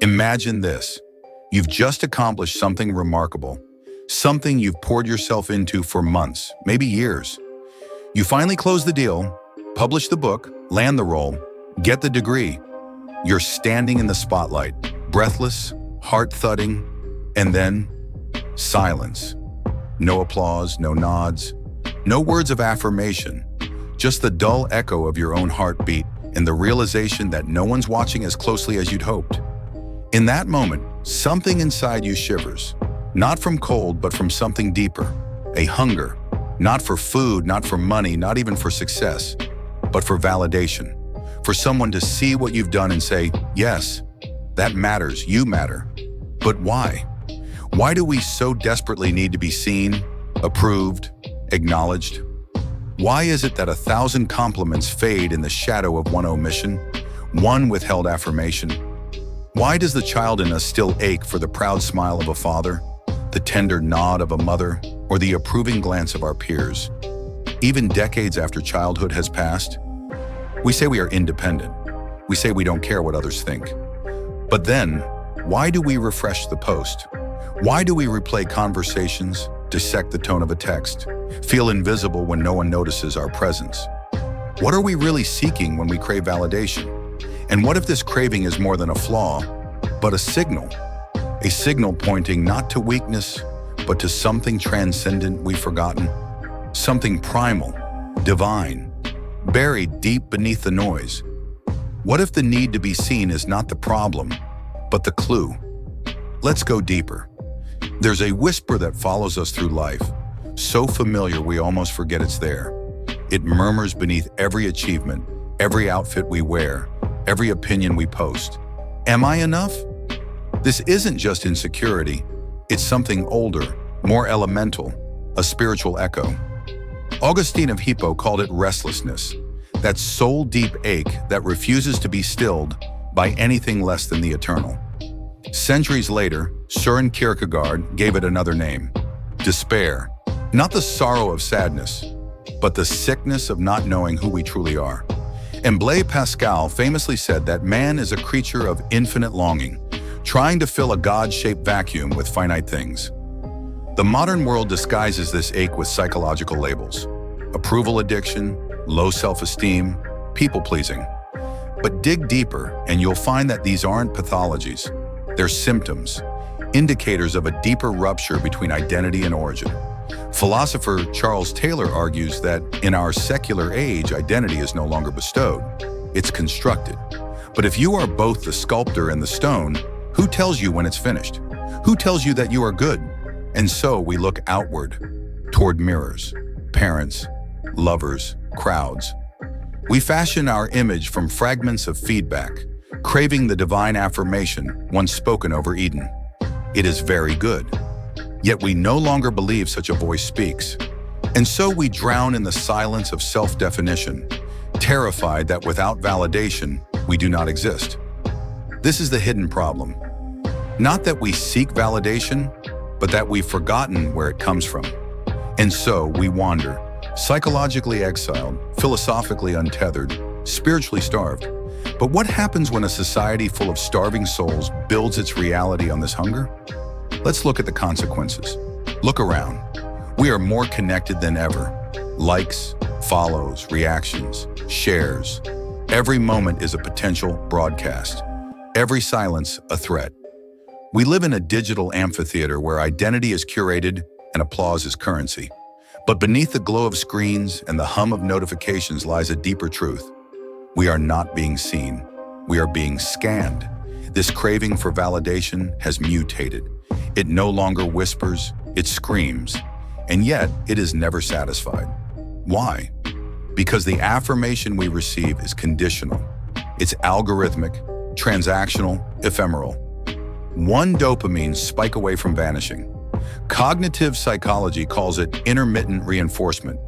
Imagine this. You've just accomplished something remarkable, something you've poured yourself into for months, maybe years. You finally close the deal, publish the book, land the role, get the degree. You're standing in the spotlight, breathless, heart thudding, and then silence. No applause, no nods, no words of affirmation, just the dull echo of your own heartbeat and the realization that no one's watching as closely as you'd hoped. In that moment, something inside you shivers, not from cold, but from something deeper, a hunger, not for food, not for money, not even for success, but for validation, for someone to see what you've done and say, yes, that matters, you matter. But why? Why do we so desperately need to be seen, approved, acknowledged? Why is it that 1,000 compliments fade in the shadow of one omission, one withheld affirmation? Why does the child in us still ache for the proud smile of a father, the tender nod of a mother, or the approving glance of our peers? Even decades after childhood has passed, we say we are independent. We say we don't care what others think. But then, why do we refresh the post? Why do we replay conversations, dissect the tone of a text, feel invisible when no one notices our presence? What are we really seeking when we crave validation? And what if this craving is more than a flaw, but a signal pointing not to weakness, but to something transcendent we've forgotten, something primal, divine, buried deep beneath the noise? What if the need to be seen is not the problem, but the clue? Let's go deeper. There's a whisper that follows us through life, so familiar we almost forget it's there. It murmurs beneath every achievement, every outfit we wear, every opinion we post. Am I enough? This isn't just insecurity, it's something older, more elemental, a spiritual echo. Augustine of Hippo called it restlessness, that soul-deep ache that refuses to be stilled by anything less than the eternal. Centuries later, Søren Kierkegaard gave it another name, despair. Not the sorrow of sadness, but the sickness of not knowing who we truly are. And Blaise Pascal famously said that man is a creature of infinite longing, trying to fill a God-shaped vacuum with finite things. The modern world disguises this ache with psychological labels: approval addiction, low self-esteem, people-pleasing. But dig deeper and you'll find that these aren't pathologies. They're symptoms, indicators of a deeper rupture between identity and origin. Philosopher Charles Taylor argues that in our secular age, identity is no longer bestowed, it's constructed. But if you are both the sculptor and the stone, who tells you when it's finished? Who tells you that you are good? And so we look outward, toward mirrors, parents, lovers, crowds. We fashion our image from fragments of feedback, craving the divine affirmation once spoken over Eden. It is very good. Yet we no longer believe such a voice speaks. And so we drown in the silence of self-definition, terrified that without validation, we do not exist. This is the hidden problem. Not that we seek validation, but that we've forgotten where it comes from. And so we wander, psychologically exiled, philosophically untethered, spiritually starved. But what happens when a society full of starving souls builds its reality on this hunger? Let's look at the consequences. Look around. We are more connected than ever. Likes, follows, reactions, shares. Every moment is a potential broadcast. Every silence, a threat. We live in a digital amphitheater where identity is curated and applause is currency. But beneath the glow of screens and the hum of notifications lies a deeper truth. We are not being seen. We are being scanned. This craving for validation has mutated. It no longer whispers, it screams. And yet, it is never satisfied. Why? Because the affirmation we receive is conditional. It's algorithmic, transactional, ephemeral. One dopamine spike away from vanishing. Cognitive psychology calls it intermittent reinforcement,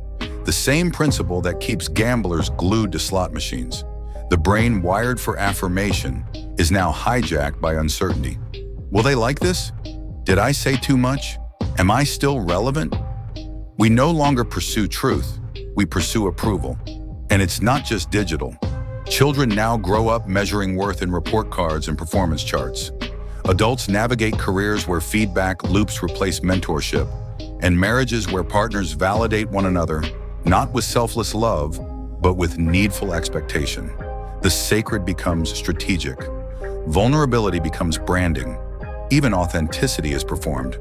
the same principle that keeps gamblers glued to slot machines. The brain wired for affirmation is now hijacked by uncertainty. Will they like this? Did I say too much? Am I still relevant? We no longer pursue truth, we pursue approval. And it's not just digital. Children now grow up measuring worth in report cards and performance charts. Adults navigate careers where feedback loops replace mentorship, and marriages where partners validate one another, not with selfless love, but with needful expectation. The sacred becomes strategic. Vulnerability becomes branding. Even authenticity is performed.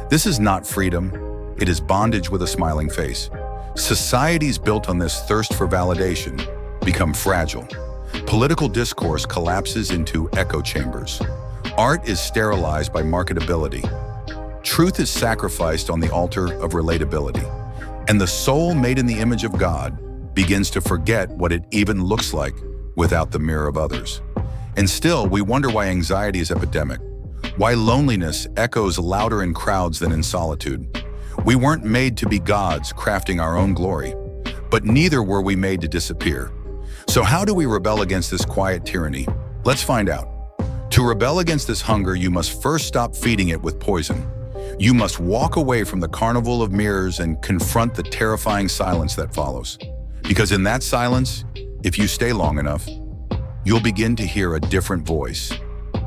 This is not freedom. It is bondage with a smiling face. Societies built on this thirst for validation become fragile. Political discourse collapses into echo chambers. Art is sterilized by marketability. Truth is sacrificed on the altar of relatability. And the soul made in the image of God begins to forget what it even looks like without the mirror of others. And still, we wonder why anxiety is epidemic, why loneliness echoes louder in crowds than in solitude. We weren't made to be gods crafting our own glory, but neither were we made to disappear. So how do we rebel against this quiet tyranny? Let's find out. To rebel against this hunger, you must first stop feeding it with poison. You must walk away from the carnival of mirrors and confront the terrifying silence that follows. Because in that silence, if you stay long enough, you'll begin to hear a different voice.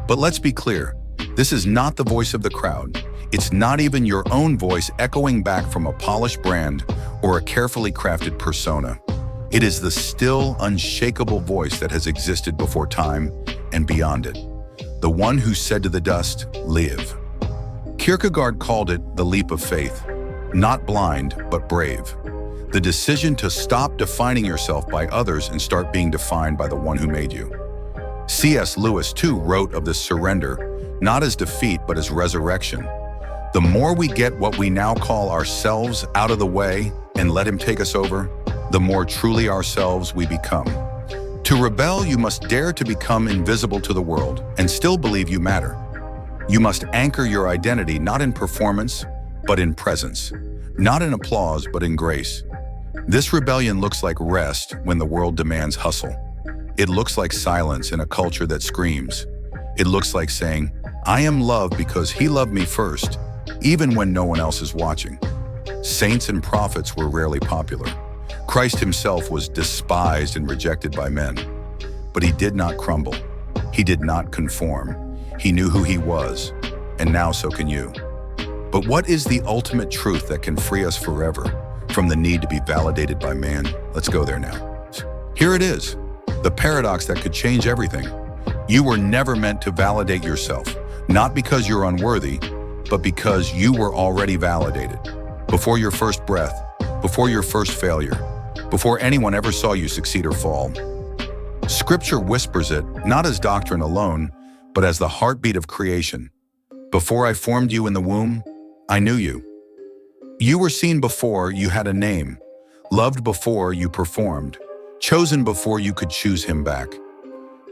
But let's be clear, this is not the voice of the crowd. It's not even your own voice echoing back from a polished brand or a carefully crafted persona. It is the still, unshakable voice that has existed before time and beyond it. The one who said to the dust, "Live." Kierkegaard called it the leap of faith, not blind, but brave. The decision to stop defining yourself by others and start being defined by the one who made you. C.S. Lewis, too, wrote of this surrender, not as defeat, but as resurrection. The more we get what we now call ourselves out of the way and let him take us over, the more truly ourselves we become. To rebel, you must dare to become invisible to the world and still believe you matter. You must anchor your identity not in performance, but in presence, not in applause, but in grace. This rebellion looks like rest when the world demands hustle. It looks like silence in a culture that screams. It looks like saying, "I am loved because he loved me first," even when no one else is watching. Saints and prophets were rarely popular. Christ himself was despised and rejected by men. But he did not crumble. He did not conform. He knew who he was, and now so can you. But what is the ultimate truth that can free us forever from the need to be validated by man? Let's go there now. Here it is, the paradox that could change everything. You were never meant to validate yourself, not because you're unworthy, but because you were already validated. Before your first breath, before your first failure, before anyone ever saw you succeed or fall. Scripture whispers it, not as doctrine alone, but as the heartbeat of creation. Before I formed you in the womb, I knew you. You were seen before you had a name, loved before you performed, chosen before you could choose him back.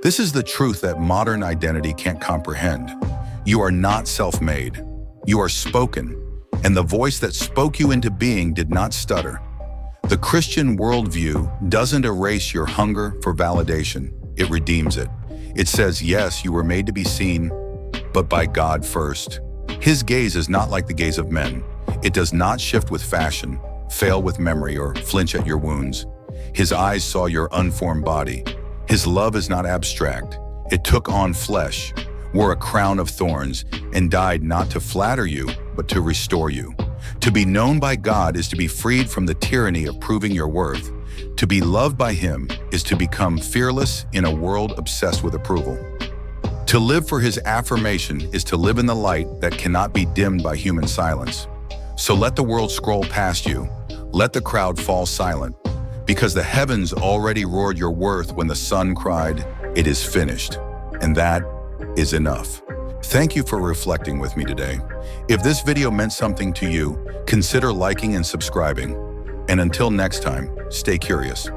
This is the truth that modern identity can't comprehend. You are not self-made. You are spoken, and the voice that spoke you into being did not stutter. The Christian worldview doesn't erase your hunger for validation, it redeems it. It says, yes, you were made to be seen, but by God first. His gaze is not like the gaze of men. It does not shift with fashion, fail with memory, or flinch at your wounds. His eyes saw your unformed body. His love is not abstract. It took on flesh, wore a crown of thorns, and died not to flatter you, but to restore you. To be known by God is to be freed from the tyranny of proving your worth. To be loved by him is to become fearless in a world obsessed with approval. To live for his affirmation is to live in the light that cannot be dimmed by human silence. So let the world scroll past you. Let the crowd fall silent, because the heavens already roared your worth when the sun cried, "It is finished." And that is enough. Thank you for reflecting with me today. If this video meant something to you, consider liking and subscribing. And until next time, stay curious.